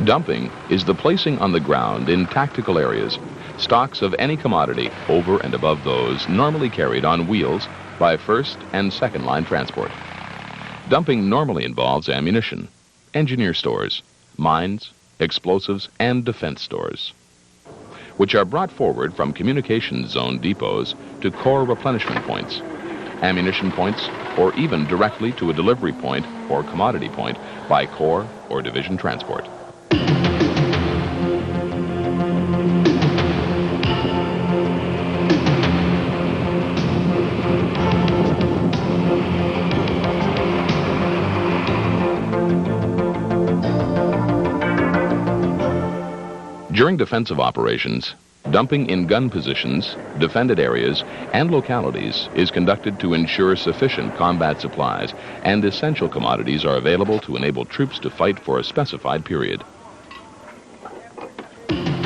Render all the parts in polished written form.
Dumping is the placing on the ground in tactical areas stocks of any commodity over and above those normally carried on wheels by first and second line transport. Dumping normally involves ammunition, engineer stores, mines, explosives, and defense stores, which are brought forward from communications zone depots to core replenishment points, ammunition points, or even directly to a delivery point or commodity point by corps or division transport. During defensive operations, dumping in gun positions, defended areas, and localities is conducted to ensure sufficient combat supplies and essential commodities are available to enable troops to fight for a specified period.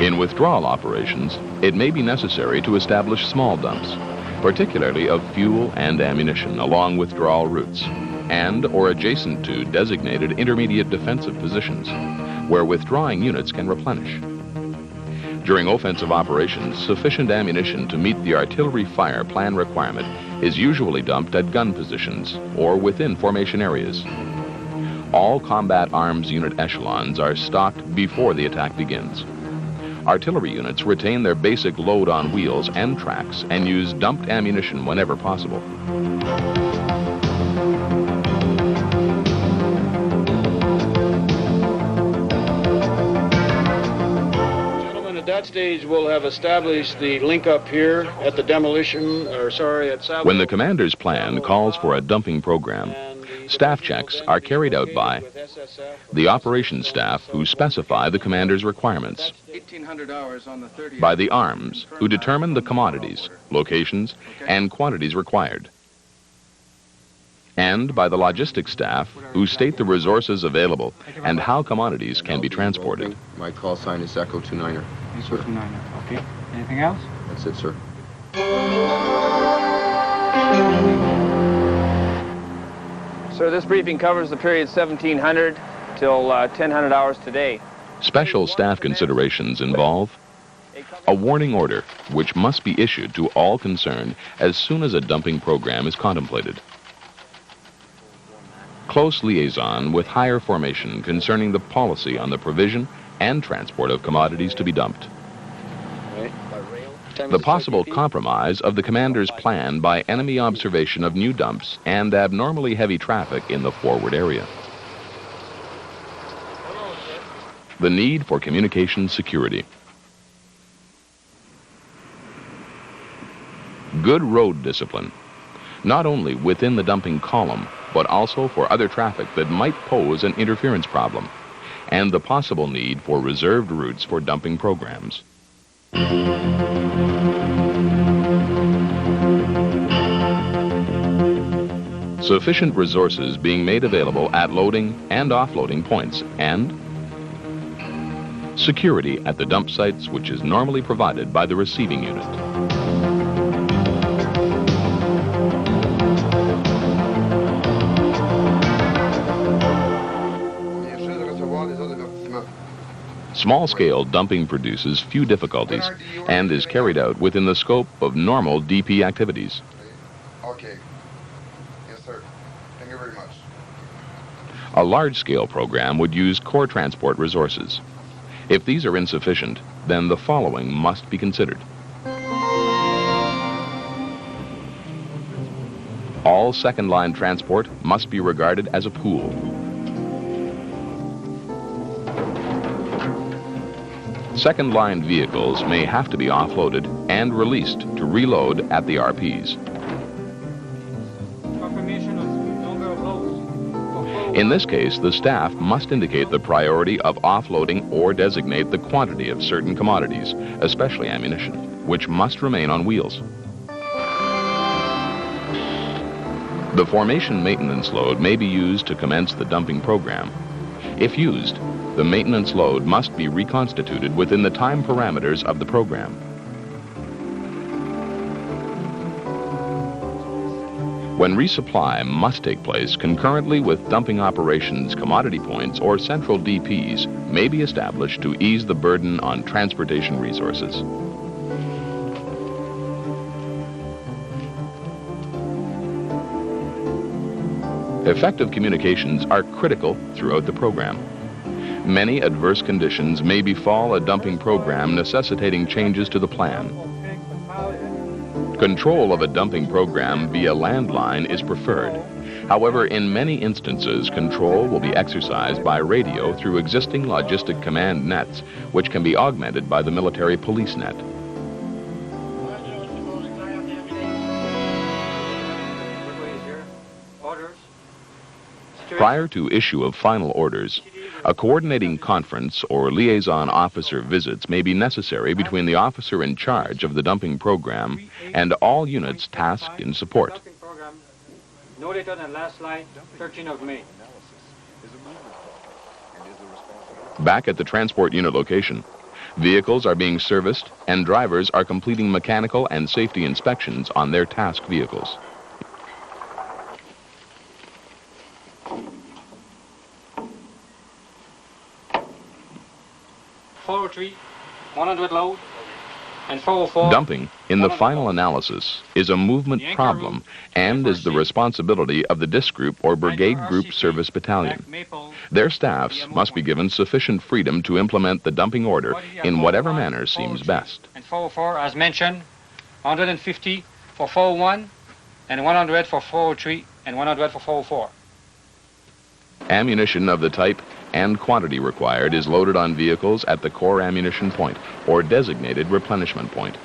In withdrawal operations, it may be necessary to establish small dumps, particularly of fuel and ammunition along withdrawal routes, and or adjacent to designated intermediate defensive positions, where withdrawing units can replenish. During offensive operations, sufficient ammunition to meet the artillery fire plan requirement is usually dumped at gun positions or within formation areas. All combat arms unit echelons are stocked before the attack begins. Artillery units retain their basic load on wheels and tracks and use dumped ammunition whenever possible. At that stage, we'll have established the link up here at the demolition, at When the commander's plan calls for a dumping program, staff checks are carried out by the operations staff who specify the commander's requirements, by the arms who determine the commodities, locations, and quantities required, and by the logistics staff who state the resources available and how commodities can be transported. My call sign is Echo 29er. Echo 29er, okay. Anything else? That's it, sir. Sir, this briefing covers the period 1700 till 1000 hours today. Special staff considerations involve a warning order, which must be issued to all concerned as soon as a dumping program is contemplated. Close liaison with higher formation concerning the policy on the provision and transport of commodities to be dumped. The possible compromise of the commander's plan by enemy observation of new dumps and abnormally heavy traffic in the forward area. The need for communication security. Good road discipline, not only within the dumping column, but also for other traffic that might pose an interference problem, and the possible need for reserved routes for dumping programs. Sufficient resources being made available at loading and offloading points, and security at the dump sites, which is normally provided by the receiving unit. Small-scale dumping produces few difficulties and is carried out within the scope of normal DP activities. Okay. Yes, sir. Thank you very much. A large-scale program would use core transport resources. If these are insufficient, then the following must be considered. All second-line transport must be regarded as a pool. Second-line vehicles may have to be offloaded and released to reload at the RPs. In this case, the staff must indicate the priority of offloading or designate the quantity of certain commodities, especially ammunition, which must remain on wheels. The formation maintenance load may be used to commence the dumping program. If used, the maintenance load must be reconstituted within the time parameters of the program. When resupply must take place concurrently with dumping operations, commodity points or central DPs may be established to ease the burden on transportation resources. Effective communications are critical throughout the program. Many adverse conditions may befall a dumping program, necessitating changes to the plan. Control of a dumping program via landline is preferred. However, in many instances, control will be exercised by radio through existing logistic command nets, which can be augmented by the military police net. Prior to issue of final orders, a coordinating conference or liaison officer visits may be necessary between the officer in charge of the dumping program and all units tasked in support. No later than last slide, 13th of May. Back at the transport unit location, vehicles are being serviced and drivers are completing mechanical and safety inspections on their task vehicles. .403, 100 load, and 404. Dumping, in the final analysis, is a movement problem and is the responsibility of the disc group or brigade group service battalion. Their staffs must be given sufficient freedom to implement the dumping order in whatever manner seems best. And 404, as mentioned, 150 for 401, and 100 for 403, and 100 for 404. Ammunition of the type and quantity required is loaded on vehicles at the core ammunition point or designated replenishment point.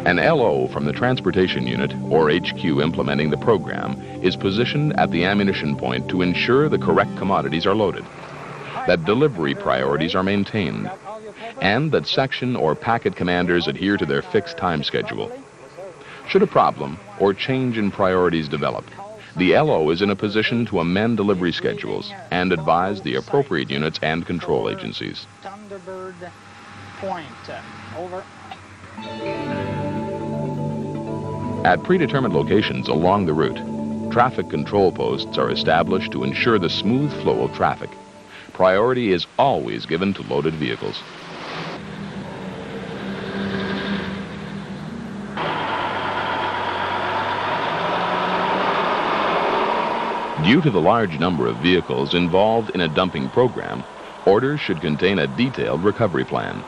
An LO from the transportation unit or HQ implementing the program is positioned at the ammunition point to ensure the correct commodities are loaded, that delivery priorities are maintained, and that section or packet commanders adhere to their fixed time schedule. Should a problem or change in priorities develop, the LO is in a position to amend delivery schedules and advise the appropriate units and control agencies. Thunderbird point. Over. At predetermined locations along the route, traffic control posts are established to ensure the smooth flow of traffic. Priority is always given to loaded vehicles. Due to the large number of vehicles involved in a dumping program, orders should contain a detailed recovery plan.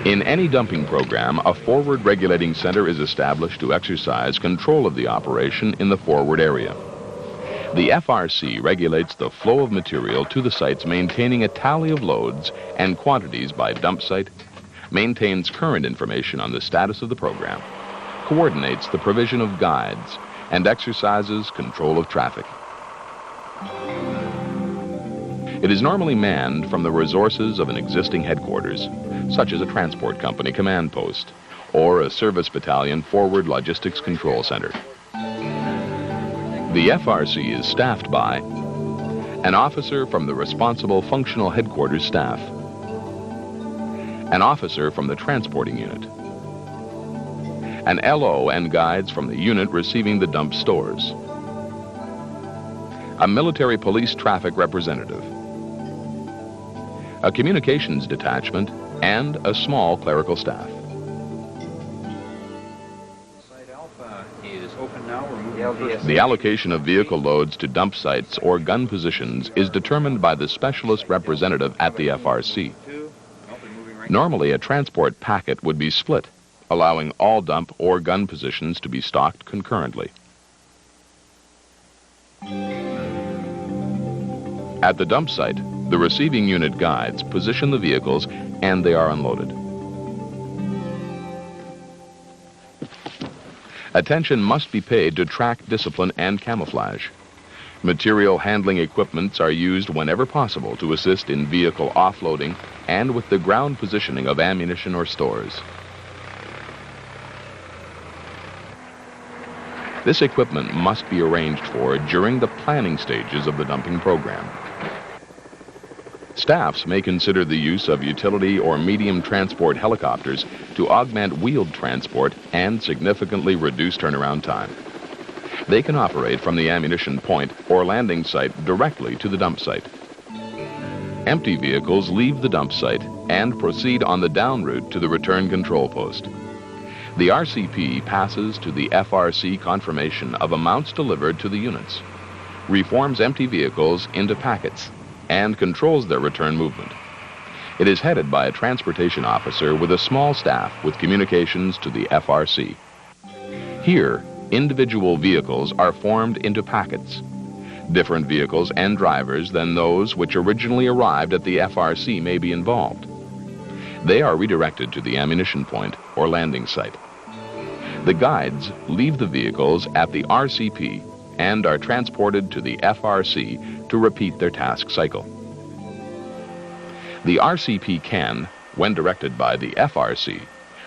In any dumping program, a forward regulating center is established to exercise control of the operation in the forward area. The FRC regulates the flow of material to the sites, maintaining a tally of loads and quantities by dump site, maintains current information on the status of the program, coordinates the provision of guides, and exercises control of traffic. It is normally manned from the resources of an existing headquarters, such as a transport company command post or a service battalion forward logistics control center. The FRC is staffed by an officer from the responsible functional headquarters staff, an officer from the transporting unit, an LO and guides from the unit receiving the dump stores, a military police traffic representative, a communications detachment, and a small clerical staff. Site Alpha is open now. We're moving. The allocation of vehicle loads to dump sites or gun positions is determined by the specialist representative at the FRC. Normally, a transport packet would be split, allowing all dump or gun positions to be stocked concurrently. At the dump site, the receiving unit guides position the vehicles and they are unloaded. Attention must be paid to track discipline and camouflage. Material handling equipments are used whenever possible to assist in vehicle offloading and with the ground positioning of ammunition or stores. This equipment must be arranged for during the planning stages of the dumping program. Staffs may consider the use of utility or medium transport helicopters to augment wheeled transport and significantly reduce turnaround time. They can operate from the ammunition point or landing site directly to the dump site. Empty vehicles leave the dump site and proceed on the down route to the return control post. The RCP passes to the FRC confirmation of amounts delivered to the units, reforms empty vehicles into packets, and controls their return movement. It is headed by a transportation officer with a small staff with communications to the FRC. Here, individual vehicles are formed into packets, different vehicles and drivers than those which originally arrived at the FRC may be involved. They are redirected to the ammunition point or landing site. The guides leave the vehicles at the RCP and are transported to the FRC to repeat their task cycle. The RCP can, when directed by the FRC,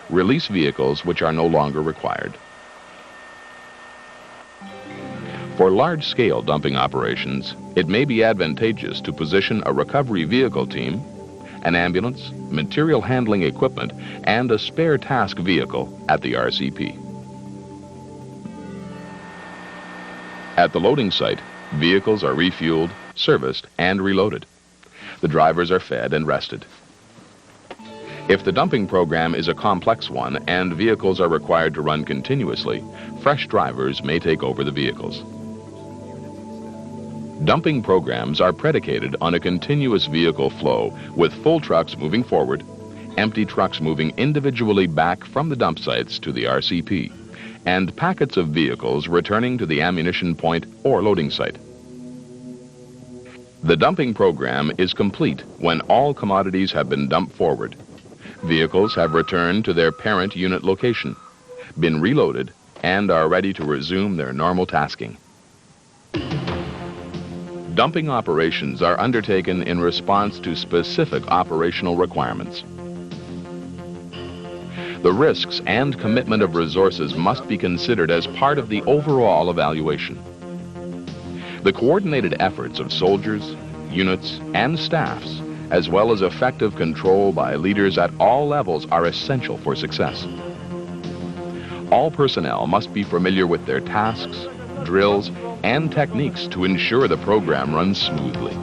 release vehicles which are no longer required. For large-scale dumping operations, it may be advantageous to position a recovery vehicle team, an ambulance, material handling equipment, and a spare task vehicle at the RCP. At the loading site, vehicles are refueled, serviced, and reloaded. The drivers are fed and rested. If the dumping program is a complex one and vehicles are required to run continuously, fresh drivers may take over the vehicles. Dumping programs are predicated on a continuous vehicle flow with full trucks moving forward, empty trucks moving individually back from the dump sites to the RCP, and packets of vehicles returning to the ammunition point or loading site. The dumping program is complete when all commodities have been dumped forward. Vehicles have returned to their parent unit location, been reloaded, and are ready to resume their normal tasking. Dumping operations are undertaken in response to specific operational requirements. The risks and commitment of resources must be considered as part of the overall evaluation. The coordinated efforts of soldiers, units, and staffs, as well as effective control by leaders at all levels, are essential for success. All personnel must be familiar with their tasks, drills, and techniques to ensure the program runs smoothly.